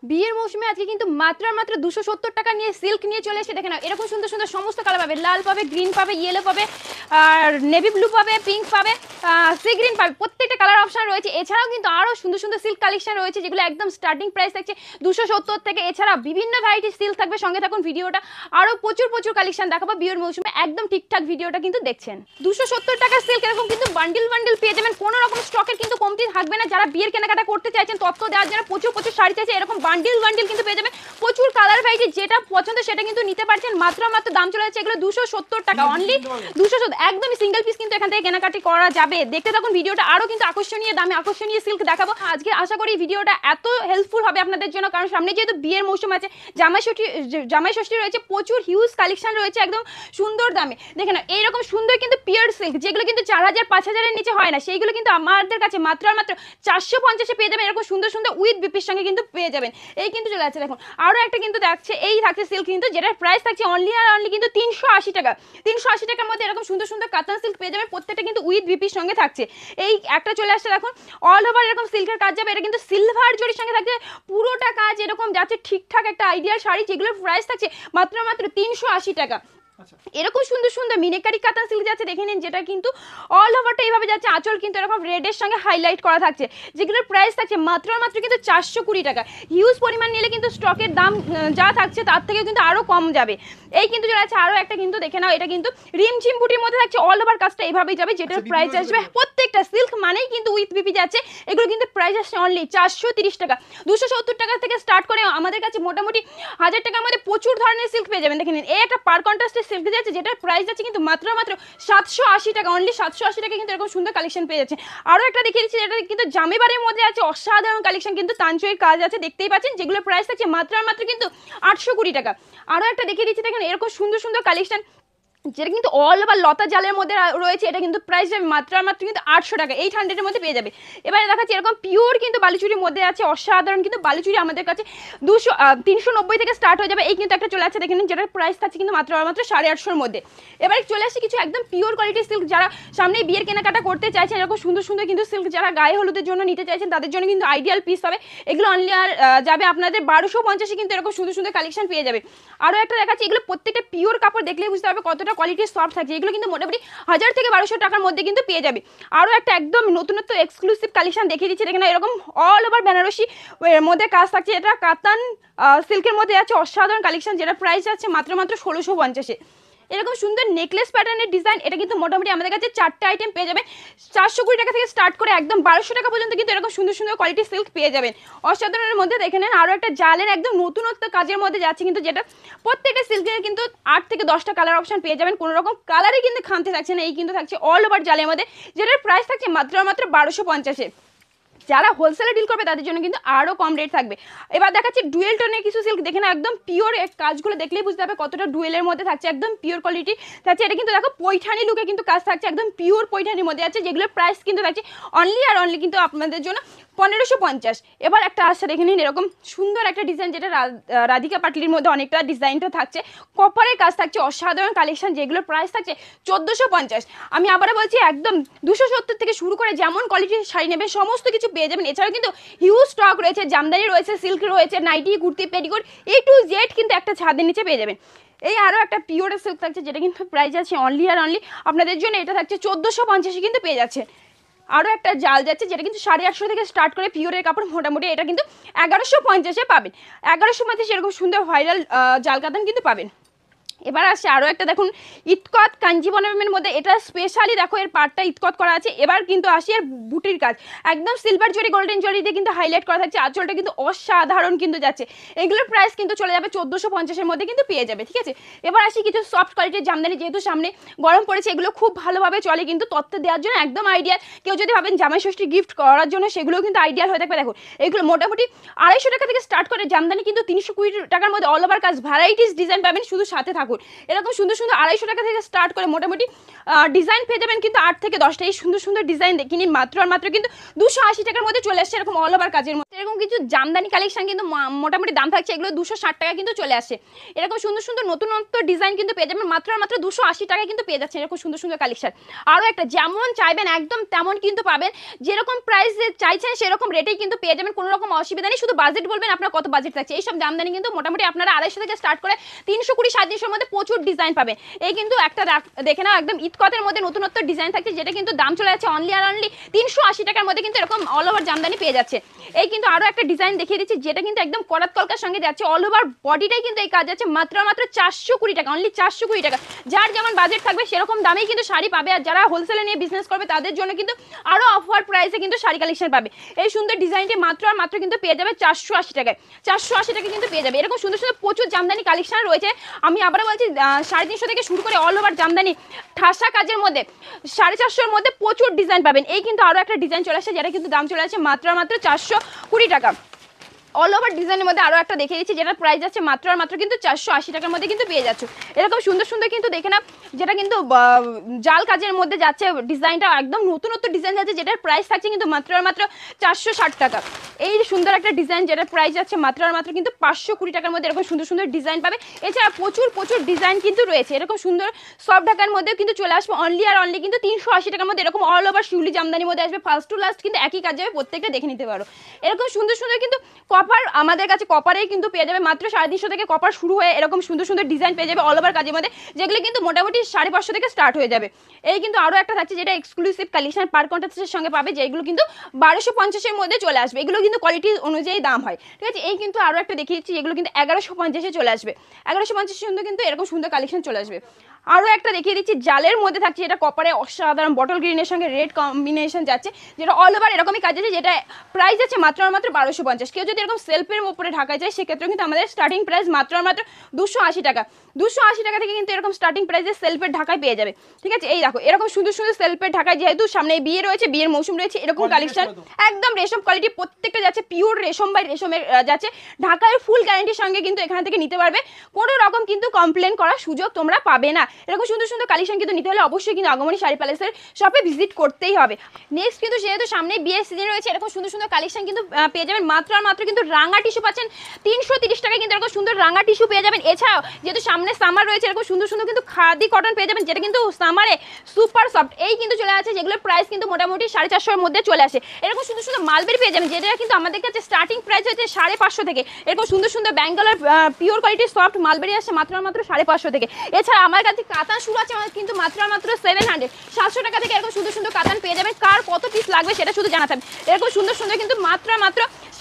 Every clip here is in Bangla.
বিয়ের মৌসুমে আজকে কিন্তু মাত্র আর মাত্র 270 টাকা নিয়ে সিল্ক নিয়ে চলে এসে দেখে নাও। এরকম সুন্দর সুন্দর সমস্ত কালার পাবে, লাল পাবে, গ্রিন পাবে, ইয়েলো পাবে, আর নেভি ব্লু পাবে, পিঙ্ক পাবে, সি গ্রিন পাবে, প্রত্যেকটা কালার অপশন রয়েছে। এছাড়াও কিন্তু আরও সুন্দর সুন্দর সিল্ক কালেকশন রয়েছে যেগুলো একদম স্টার্টিং প্রাইস থাকছে 270 থেকে। এছাড়া বিভিন্ন ভ্যারাইটির সিল্ক থাকবে, সঙ্গে থাকুন ভিডিওটা আরও প্রচুর প্রচুর কালেকশন দেখাবো বিয়ের মৌসুমে। একদম ঠিকঠাক ভিডিওটা কিন্তু দেখছেন। 270 টাকার সিল্ক এরকম কিন্তু বান্ডিল বান্ডিল পেয়ে যাবেন, কোনো রকম স্টকের কিন্তু কমতি থাকবে না। যারা বিয়ের কেনাকাটা করতে চাইছেন, তথ্য দেওয়ার জন্য প্রচুর প্রচুর শাড়ি চাইছে, এরকম বান্ডিল বান্ডিল কিন্তু পেয়ে যাবেন। প্রচুর কালার ভ্যারাইটি, যেটা পছন্দ সেটা কিন্তু নিতে পারছেন। মাত্র মাত্র দাম চলে যাচ্ছে এগুলো 270 টাকা, অনলি 270। একদমই সিঙ্গেল পিস কিন্তু এখান থেকে কেনাকাটি করা যাবে। দেখতে থাকুন ভিডিওটা, আরও কিন্তু আকর্ষণীয় দামে আকর্ষণীয় সিল্ক দেখাবো আজকে। আশা করি ভিডিওটা এত হেল্পফুল হবে আপনাদের জন্য, কারণ সামনে যেহেতু বিয়ের মৌসুম আছে, জামাই ষষ্ঠী রয়েছে, প্রচুর হিউজ কালেকশন রয়েছে একদম সুন্দর দামে। দেখে না এইরকম সুন্দর কিন্তু পিওর সিল্ক, যেগুলো কিন্তু 4000-5000-এর নিচে হয় না, সেইগুলো কিন্তু আমাদের কাছে মাত্র আর মাত্র 450-এ পেয়ে যাবেন। এরকম সুন্দর সুন্দর উইথ বিপির সঙ্গে কিন্তু পেয়ে যাবেন। এই কিন্তু চলে যাচ্ছে। দেখুন আরও একটা কিন্তু দেখছে, এই থাকছে সিল্ক কিন্তু, যেটার প্রাইস থাকছে অনলি আর অনলি কিন্তু 380 টাকা। 380 টাকার মধ্যে এরকম সুন্দর সুন্দর কাতান সিল্ক পেয়ে যাবেন, প্রত্যেকটা কিন্তু উইথ বিপির সঙ্গে থাকছে। এই একটা চলে আসছে দেখুন, অল ওভার এরকম সিল্কের কাজ যাবে। এটা কিন্তু সিলভার জরির সঙ্গে থাকছে, পুরোটা কাজ এরকম যাচ্ছে ঠিকঠাক একটা আইডিয়াল শাড়ি, যেগুলোর প্রাইস থাকছে মাত্র মাত্র 380 টাকা। এরকম সুন্দর সুন্দর মিনেকারি কাতান সিল্ক যাচ্ছে, দেখে নিন, যেটা কিন্তু অল ওভারটা এইভাবে যাচ্ছে। আঁচল কিন্তু এরকম রেডের সঙ্গে হাইলাইট করা থাকছে, যেগুলোর প্রাইস থাকছে মাত্র মাত্র কিন্তু 420 টাকা। হিউজ পরিমাণ নিলে কিন্তু স্টকের দাম যা থাকছে তার থেকে কিন্তু আরও কম যাবে। এই কিন্তু চলে আছে আরও একটা কিন্তু, দেখে নাও, এটা কিন্তু রিমঝিম বুটির মধ্যে থাকছে। অল ওভার কাজটা এইভাবেই যাবে, যেটার প্রাইস আসবে, প্রত্যেকটা সিল্ক মানেই কিন্তু উইথ বিপি যাচ্ছে। এগুলো কিন্তু প্রাইস আসছে অনলি 430 টাকা। 270 টাকা থেকে স্টার্ট করে আমাদের কাছে মোটামুটি 1000 টাকার মধ্যে প্রচুর ধরনের সিল্ক পেয়ে যাবেন। দেখে নিন, এই একটা পার কন্ট্রাস্টের সিল্ক যাচ্ছে, যেটার প্রাইস আছে কিন্তু মাত্র মাত্র 780 টাকা। অনলি 780 টাকা কিন্তু এরকম সুন্দর কালেকশন পেয়ে যাচ্ছে। আরও একটা দেখিয়ে দিচ্ছি, যেটা কিন্তু জামিবারের মধ্যে আছে অসাধারণ কালেকশন, কিন্তু তাঞ্চয়ের কাজ আছে, দেখতেই পাচ্ছেন, যেগুলো প্রাইস আছে মাত্র আর মাত্র কিন্তু 820 টাকা। আরও একটা দেখিয়ে দিচ্ছি, দেখেন এরকম সুন্দর সুন্দর কালেকশন, যেটা কিন্তু অল ওভার লতা জালের মধ্যে রয়েছে। এটা কিন্তু প্রাইস যাবে মাত্র আর মাত্র কিন্তু 800 টাকা, 800-এর মধ্যে পেয়ে যাবে। এবারে দেখাচ্ছি এরকম পিওর কিন্তু বালুচুরির মধ্যে আছে, অসাধারণ কিন্তু বালুচুরি আমাদের কাছে 390 থেকে স্টার্ট হয়ে যাবে। এই কিন্তু একটা চলে আসছে, দেখে নিন, যেটার প্রাইস থাকছে কিন্তু মাত্র আর মাত্র 850-এর মধ্যে। এবারে চলে আসছে কিছু একদম পিওর কোয়ালিটির সিল্ক, যারা সামনে বিয়ের কেনাকাটা করতে চাইছেন, এরকম সুন্দর সুন্দর কিন্তু সিল্ক যারা গায়ে হলুদের জন্য নিতে চাইছেন, তাদের জন্য কিন্তু আইডিয়াল পিস হবে। এগুলো অনলি আর যাবে আপনাদের 1250-এ, কিন্তু এরকম সুন্দর সুন্দর কালেকশন পেয়ে যাবে। আরও একটা দেখাচ্ছি, এগুলো প্রত্যেকটা পিওর কাপড়, দেখলেই বুঝতে হবে কতটা কোয়ালিটির সফট থাকে। এগুলো কিন্তু মোটামুটি 1000 থেকে 1200 টাকার মধ্যে কিন্তু পেয়ে যাবে। আরও একটা একদম নতুনত্ব এক্সক্লুসিভ কালেকশন দেখিয়ে দিচ্ছি, দেখেন এরকম অল ওভার বেনারসি মধ্যে কাজ থাকছে। এটা কাতান সিল্কের মধ্যে আছে, অসাধারণ কালেকশন, যেটা প্রাইস আছে মাত্র মাত্র 1650-এ। এরকম সুন্দর নেকলেস প্যাটার্নের ডিজাইন, এটা কিন্তু মোটামুটি আমাদের কাছে 4টে আইটেম পেয়ে যাবেন। 420 টাকা থেকে স্টার্ট করে একদম 1200 টাকা পর্যন্ত কিন্তু এরকম সুন্দর সুন্দর কোয়ালিটির সিল্ক পেয়ে যাবেন। অসাধারণের মধ্যে দেখে নেন, আরও একটা জালের একদম নতুনত্ব কাজের মধ্যে যাচ্ছে, কিন্তু যেটা প্রত্যেকটা সিল্কের কিন্তু 8 থেকে 10টা কালার অপশন পেয়ে যাবেন। কোনো রকম কালারই কিন্তু খামতে থাকছে না। এই কিন্তু থাকছে অল ওভার জালের মধ্যে, যেটার প্রাইস থাকছে মাত্র মাত্র 1250-এ। যারা হোলসেলে ডিল করবে তাদের জন্য কিন্তু আরও কম রেট থাকবে। এবার দেখাচ্ছি ডুয়েল টোনের কিছু সিল্ক, দেখে না, একদম পিওর কাজগুলো দেখলেই বুঝতে হবে কতটা ডুয়েলের মধ্যে থাকছে, একদম পিওর কোয়ালিটি থাকছে। এটা কিন্তু দেখো পৈঠানি লুকে কিন্তু কাজ থাকছে, একদম পিওর পৈঠানির মধ্যে আছে, যেগুলোর প্রাইস কিন্তু থাকছে অনলি আর অনলি কিন্তু আপনাদের জন্য 1550। এবার একটা আসছে, দেখে নিন, এরকম সুন্দর একটা ডিজাইন, যেটা রাধিকা পাটলির মধ্যে অনেকটা ডিজাইনটা থাকছে, কপারের কাজ থাকছে, অসাধারণ কালেকশন, যেগুলোর প্রাইস থাকছে 1450। আমি আবারও বলছি, একদম 270 থেকে শুরু করে যেমন কোয়ালিটির শাড়ি নেবে সমস্ত কিছু পেয়ে যাবেন। এছাড়াও কিন্তু হিউজ স্টক রয়েছে, জামদানি রয়েছে, সিল্ক রয়েছে, nightie, kurti, petticoat, A to Z কিন্তু একটা ছাদের নিচে পেয়ে যাবেন। এই আরও একটা পিওর সিল্ক থাকছে, যেটা কিন্তু প্রাইস আছে অনলি আর অনলি আপনাদের জন্য, এটা থাকছে 1450-এ কিন্তু পেয়ে যাচ্ছে। আরও একটা জাল যাচ্ছে, যেটা কিন্তু 850 থেকে স্টার্ট করে পিওরের কাপড়, মোটামুটি এটা কিন্তু 1150-এ পাবেন। 1150 এরকম সুন্দর ভাইরাল জাল কাতান কিন্তু পাবেন। এবার আসছে আরও একটা, দেখুন ইতকত কাঞ্জিবরমের মধ্যে, এটা স্পেশালি দেখো এর পার্টটা ইতকত করা আছে। এবার কিন্তু আসি এর বুটির কাজ, একদম সিলভার জরি গোল্ডেন জরি দিয়ে কিন্তু হাইলাইট করা থাকছে। আঁচলটা কিন্তু অসাধারণ কিন্তু যাচ্ছে। এগুলোর প্রাইস কিন্তু চলে যাবে 1450-এর মধ্যে কিন্তু পেয়ে যাবে, ঠিক আছে। এবার আসি কিছু সফট কোয়ালিটির জামদানি, যেহেতু সামনে গরম পড়েছে, এগুলো খুব ভালোভাবে চলে কিন্তু তত্ত্ব দেওয়ার জন্য একদম আইডিয়াল। কেউ যদি ভাবেন জামাই ষষ্ঠী গিফট করার জন্য, সেগুলোও কিন্তু আইডিয়াল হয়ে থাকবে। দেখুন এগুলো মোটামুটি 250 টাকা থেকে স্টার্ট করে জামদানি কিন্তু 320 টাকার মধ্যে অল ওভার কাজ, ভ্যারাইটিস ডিজাইন পাবেন, শুধু সাথে থাকুন। এরকম সুন্দর সুন্দর 250 টাকা থেকে স্টার্ট করে মোটামুটি ডিজাইন পেয়ে যাবেন কিন্তু 8 থেকে 10টা। এই সুন্দর সুন্দর ডিজাইন দেখে নিন, মাত্র আর মাত্র কিন্তু 280 টাকার মধ্যে চলে আসছে, এরকম অল ওভার কাজের মধ্যে। এরকম কিছু জামদানি কালেকশন কিন্তু মোটামুটি দাম থাকছে, এগুলো 260 টাকা কিন্তু চলে আসে। এরকম সুন্দর সুন্দর নতুনত্ব ডিজাইন কিন্তু পেয়ে যাবেন মাত্র 280 টাকা কিন্তু পেয়ে যাচ্ছেন এরকম সুন্দর সুন্দর কালেকশন। আরও একটা যেমন চাইবেন একদম তেমন কিন্তু পাবেন, যেরকম প্রাইস চাইছেন সেরকম রেটেই কিন্তু পেয়ে যাবেন, কোনো রকম অসুবিধা নেই। শুধু বাজেট বলবেন আপনার কত বাজেট থাকছে। এইসব জামদানি কিন্তু মোটামুটি আপনারা 250 থেকে স্টার্ট করে 320 350 মধ্যে প্রচুর ডিজাইন পাবেন। এই কিন্তু একটা দেখে নাও একদম ইতকতের মধ্যে নতুনত্ব ডিজাইন থাকছে, যেটা কিন্তু দাম চলে যাচ্ছে অনলি আর অনলি 380 টাকার মধ্যে কিন্তু এরকম অল ওভার জামদানি পেয়ে যাচ্ছে। এই কিন্তু আরো একটা ডিজাইন দেখিয়ে দিচ্ছি, যেটা কিন্তু একদম করাত কলকার সঙ্গে যাচ্ছে, অল ওভার বডিটাই কিন্তু এই কাজ আছে মাত্র 420 টাকা, অনলি 420 টাকা। যার যেমন বাজেট থাকবে সেরকম দামেই কিন্তু শাড়ি পাবে। আর যারা হোলসেলে নিয়ে বিজনেস করবে তাদের জন্য কিন্তু আরো অফার প্রাইসে কিন্তু শাড়ি কালেকশন পাবে। এই সুন্দর ডিজাইনটি মাত্র আর মাত্র কিন্তু পেয়ে যাবে 480 টাকায়, 480 টাকা কিন্তু পেয়ে যাবে। এরকম সুন্দর সুন্দর প্রচুর জামদানি কালেকশন রয়েছে। আমি আবার বলছি 350 থেকে শুরু করে অল ওভার জামদানি ঠাসা কাজের মধ্যে 450 মধ্যে প্রচুর ডিজাইন পাবেন। এই কিন্তু আরো একটা ডিজাইন চলে আসছে, যেটা কিন্তু দাম চলে আসছে মাত্র 420 টাকা। অল ওভার ডিজাইনের মধ্যে আরো একটা দেখিয়ে দিচ্ছি, যেটা প্রাইস আছে মাত্র আর মাত্র কিন্তু 480 টাকার মধ্যে কিন্তু পেয়ে যাচ্ছে। এরকম সুন্দর সুন্দর কিন্তু দেখে না, যেটা কিন্তু জাল কাজের মধ্যে যাচ্ছে, ডিজাইনটা একদম নতুনত্ব ডিজাইন যাচ্ছে, যেটার প্রাইস থাকছে কিন্তু মাত্র আর মাত্র 460 টাকা। এই সুন্দর একটা ডিজাইন, যেটার প্রাইস আছে মাত্র আর মাত্র কিন্তু 520 টাকার মধ্যে এরকম সুন্দর সুন্দর ডিজাইন পাবে। এছাড়া প্রচুর প্রচুর ডিজাইন কিন্তু রয়েছে। এরকম সুন্দর সফট ঢাকার মধ্যেও কিন্তু চলে আসবে অনলি আর অনলি কিন্তু 380 টাকার মধ্যে এরকম অল ওভার শিউলি জামদানির মধ্যে আসবে। ফার্স্ট টু লাস্ট কিন্তু একই কাজ যাবে, প্রত্যেকটা দেখে নিতে পারো। এরকম সুন্দর সুন্দর কিন্তু কপার আমাদের কাছে কপারেই কিন্তু পেয়ে যাবে মাত্র 350 থেকে কপার শুরু হয়ে এরকম সুন্দর সুন্দর ডিজাইন পেয়ে যাবে অল ওভার কাজের মধ্যে, যেগুলো কিন্তু মোটামুটি 550 থেকে স্টার্ট হয়ে যাবে। এই কিন্তু আরো একটা থাকছে, যেটা এক্সক্লুসিভ কালেকশন পার কন্ট্রাস্টের সঙ্গে পাবে, যেগুলো কিন্তু 1250 এর মধ্যে চলে আসবে। এগুলো কিন্তু কোয়ালিটি অনুযায়ী দাম হয়, ঠিক আছে। এই কিন্তু আরো একটা দেখিয়েছি, যেগুলো কিন্তু 1150 চলে আসবে। 1150 মধ্যে কিন্তু এরকম সুন্দর কালেকশন চলে আসবে। আরও একটা দেখিয়ে দিচ্ছি জালের মধ্যে থাকছে, যেটা কপারে অসাধারণ বটল গ্রিনের সঙ্গে রেড কম্বিনেশন যাচ্ছে, যেটা অল ওভার এরকমই কাজ আছে, যেটা প্রাইস আছে মাত্র আর মাত্র 1250। কেউ যদি এরকম সেলফের উপরে ঢাকা যায় সেক্ষেত্রেও কিন্তু আমাদের স্টার্টিং প্রাইস মাত্র আর মাত্র 280 টাকা। 280 টাকা থেকে কিন্তু এরকম স্টার্টিং প্রাইসে সেলফের ঢাকায় পেয়ে যাবে, ঠিক আছে। এই দেখো এরকম সুন্দর সুন্দর সেলফের ঢাকায়, যেহেতু সামনে বিয়ে রয়েছে, বিয়ের মৌসুম রয়েছে, এরকম কালেকশন একদম রেশম কোয়ালিটি প্রত্যেকটা যাচ্ছে, পিওর রেশম বাই রেশমের যাচ্ছে, ঢাকায় ফুল গ্যারান্টির সঙ্গে কিন্তু এখান থেকে নিতে পারবে। কোনো রকম কিন্তু কমপ্লেন করার সুযোগ তোমরা পাবে না। এরকম সুন্দর সুন্দর কালেকশন কিন্তু নিতে হলে অবশ্যই কিন্তু আগমনী শাড়ি প্যালেসের শপে ভিজিট করতেই হবে। নেক্সট কিন্তু যেহেতু সামনে বিয়ের সিজন রয়েছে, এরকম সুন্দর সুন্দর কালেকশন কিন্তু পেয়ে যাবেন মাত্র আর মাত্র কিন্তু রাঙা টিস্যু পাচ্ছেন 330 টাকায় কিন্তু এরকম সুন্দর রাঙা টিস্যু পেয়ে যাবেন। এছাড়াও যেহেতু সামনে সামার রয়েছে, এরকম সুন্দর সুন্দর কিন্তু খাদি কটন পেয়ে যাবেন, যেটা কিন্তু সামারে সুপার সফট। এই কিন্তু চলে আছে, যেগুলোর প্রাইস কিন্তু মোটামুটি 450 এর মধ্যে চলে আসে। এরকম সুন্দর সুন্দর মালবেরি পেয়ে যাবেন, যেটা কিন্তু আমাদের কাছে স্টার্টিং প্রাইস হচ্ছে 550 থেকে। এরকম সুন্দর সুন্দর ব্যাঙ্গালোর পিওর কোয়ালিটির সফট মালবেরি আসছে মাত্র আর মাত্র 550 থেকে। এছাড়া আমার কাছে কাতান শুরু আছে কিন্তু মাত্র 700 টাকা থেকে এরকম সুন্দর সুন্দর কাতান পেয়ে যাবেন। কার কত পিস লাগবে সেটা শুধু জানাতে হবে। এরকম সুন্দর সুন্দর কিন্তু মাত্র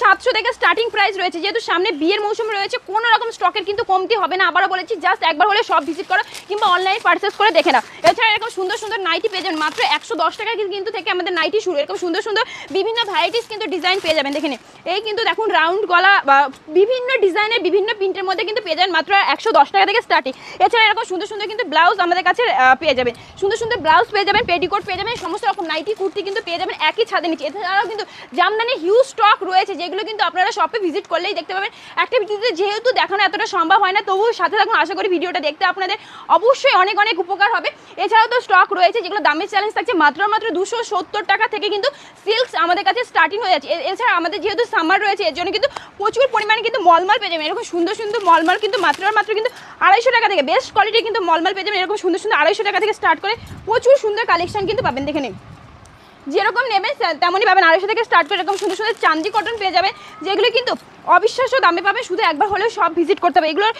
700 থেকে স্টার্টিং প্রাইস রয়েছে। যেহেতু সামনে বিয়ের মৌসুম রয়েছে, কোনো রকম স্টকের কিন্তু কমতি হবে না। আবারও বলেছি, জাস্ট একবার হলে সব ভিজিট করো কিংবা অনলাইন পারচেস করে দেখে নাও। এছাড়া এরকম সুন্দর সুন্দর নাইটি পেয়ে যাবেন মাত্র 110 টাকা কিন্তু থেকে আমাদের নাইটি শুরু। এরকম সুন্দর সুন্দর বিভিন্ন ভ্যারাইটিস কিন্তু ডিজাইন পেয়ে যাবেন। দেখে নিন, এই কিন্তু দেখুন রাউন্ড গলা বা বিভিন্ন ডিজাইনের বিভিন্ন প্রিন্টের মধ্যে কিন্তু পেয়ে যাবেন মাত্র 110 টাকা থেকে স্টার্টিং। এছাড়া এরকম সুন্দর সুন্দর কিন্তু ব্লাউজ আমাদের কাছে পেয়ে যাবেন, সুন্দর সুন্দর ব্লাউজ পেয়ে যাবেন, পেটিকোট পেয়ে যাবেন, সমস্ত রকম নাইটি কুর্তি কিন্তু পেয়ে যাবেন একই ছাদের নিচে। এছাড়াও কিন্তু জামদানি হিউজ স্টক রয়েছে, যেগুলো কিন্তু আপনারা শপে ভিজিট করলেই দেখতে পাবেন। একটা ভিডিওতে যেহেতু দেখানো এতটা সম্ভব হয় না, তবুও সাথে থাকুন, আশা করি ভিডিওটা দেখতে আপনাদের অবশ্যই অনেক অনেক উপকার হবে। এছাড়াও তো স্টক রয়েছে, যেগুলো দামের চ্যালেঞ্জ থাকছে মাত্র 270 টাকা থেকে কিন্তু সিল্কস আমাদের কাছে স্টার্টিং হয়ে যাচ্ছে। এছাড়া আমাদের যেহেতু সামার রয়েছে, এর জন্য কিন্তু প্রচুর পরিমাণে কিন্তু মলমাল পেয়ে যাবেন। এরকম সুন্দর সুন্দর মলমাল কিন্তু মাত্র কিন্তু 250 টাকা থেকে বেস্ট কোয়ালিটির কিন্তু মলমাল পেয়ে যাবেন। এরকম সুন্দর সুন্দর 250 টাকা থেকে স্টার্ট করে প্রচুর সুন্দর কালেকশন কিন্তু পাবেন। দেখে নিন, যেরকম নেবেন তেমনই পাবেন। 250 থেকে স্টার্ট করে এরকম সুন্দর সুন্দর চান্দি কটন পেয়ে যাবেন, যেগুলো কিন্তু অবিশ্বাস্য দামে পাবেন। শুধু একবার হলেও সব ভিজিট করতে হবে। এগুলোর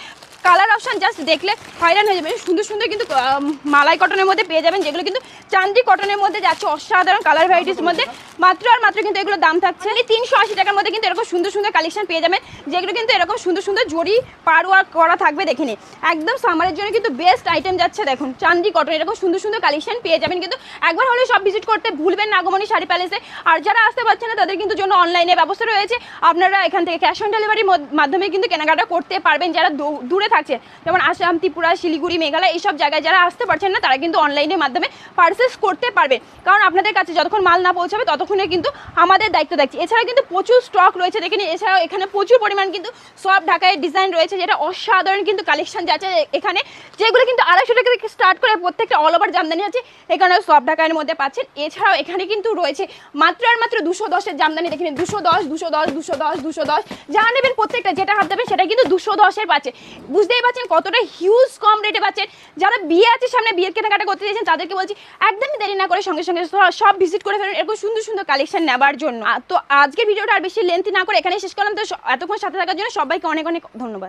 কালার অপশন জাস্ট দেখলে হয়রান হয়ে যাবে। সুন্দর সুন্দর কিন্তু মালাই কটনের মধ্যে পেয়ে যাবেন, যেগুলো কিন্তু চান্দি কটনের মধ্যে যাচ্ছে, অসাধারণ কালার ভ্যারাইটিস মধ্যে মাত্র আর মাত্র কিন্তু এগুলো দাম থাকছে 380 টাকার মধ্যে কিন্তু এরকম সুন্দর সুন্দর কালেকশন পেয়ে যাবেন, যেগুলো কিন্তু এরকম সুন্দর সুন্দর জড়ি পার ওয়ার্ক করা থাকবে। দেখে নিন, একদম সামারের জন্য কিন্তু বেস্ট আইটেম যাচ্ছে। দেখুন চান্দি কটন এরকম সুন্দর সুন্দর কালেকশন পেয়ে যাবেন, কিন্তু একবার হলে সব ভিজিট করতে ভুলবেন না আগমনী শাড়ি প্যালেসে। আর যারা আসতে পারছেন না তাদের কিন্তু জন্য অনলাইনে ব্যবস্থা রয়েছে, আপনারা এখান থেকে ক্যাশ অন ডেলিভারির মাধ্যমে কিন্তু কেনাকাটা করতে পারবেন। যারা দূরে মধ্যে থাকছে, যেমন আসাম, ত্রিপুরা, শিলিগুড়ি, মেঘালয় এইসব জায়গায় যারা আসতে পারছেন না তারা কিন্তু অনলাইনের মাধ্যমে পার্সেস করতে পারবে, কারণ আপনাদের কাছে যতক্ষণ মাল না পৌঁছাবে ততক্ষণে কিন্তু আমাদের দায়িত্ব থাকছে। এছাড়া কিন্তু প্রচুর স্টক রয়েছে দেখেন, এছাড়াও এখানে প্রচুর পরিমাণ কিন্তু সব ঢাকায় ডিজাইন রয়েছে, যেটা অসাধারণ কিন্তু কালেকশন যাচ্ছে এখানে, যেগুলো কিন্তু 250 টাকা থেকে স্টার্ট করে প্রত্যেকটা অল ওভার জামদানি আছে এখানে সব ঢাকার মধ্যে পাচ্ছেন। এছাড়াও এখানে কিন্তু রয়েছে মাত্র আর মাত্র 210-এর জামদানি, দেখেন 210, 210, 210, 210, যা নেবেন প্রত্যেকটা যেটা হাত দেবেন সেটা কিন্তু 210-এর পাচ্ছে। বুঝতেই পারছেন কতটা হিউজ কম রেটে পাচ্ছেন। যারা বিয়ে আছে সামনে, বিয়ের কেনাকাটা করতে চাইছেন তাদেরকে বলছি একদমই দেরি না করে সঙ্গে সঙ্গে সব ভিজিট করে ফেলুন এরকম সুন্দর সুন্দর কালেকশন নেবার জন্য। তো আজকের ভিডিওটা আর বেশি লেন্থি না করে এখানেই শেষ করলাম। তো এতক্ষণ সাথে থাকার জন্য সবাইকে অনেক অনেক ধন্যবাদ।